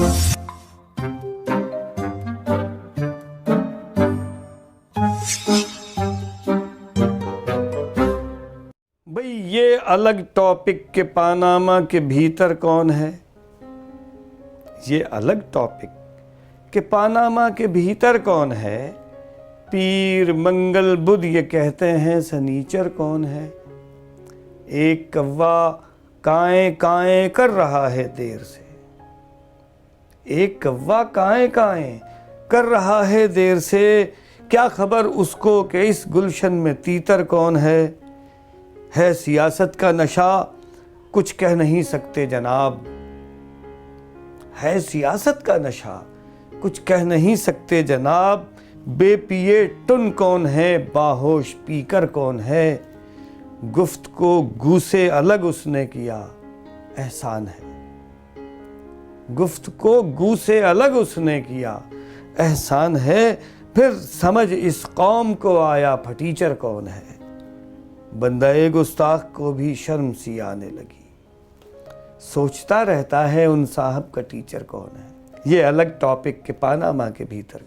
भाई ये अलग टॉपिक के पानामा के भीतर कौन है? ये अलग टॉपिक के पानामा के भीतर कौन है? पीर मंगल बुध ये कहते हैं, सनीचर कौन है? एक कौवा काएं काएं कर रहा है देर से। एक कौवा काएं काएं कर रहा है देर से, क्या खबर उसको कि इस गुलशन में तीतर कौन है? सियासत का नशा कुछ कह नहीं सकते जनाब। है सियासत का नशा कुछ कह नहीं सकते जनाब। बेपिए टुन कौन है, बाहोश पीकर कौन है? गुफ्त को गू से अलग उसने किया, एहसान है। गुफ्त को गू से अलग उसने किया, एहसान है। फिर समझ इस कौम को आया, फटीचर कौन है? बंदाए गुस्ताख को भी शर्म सी आने लगी, सोचता रहता है उन साहब का टीचर कौन है। ये अलग टॉपिक के पानामा के भीतर।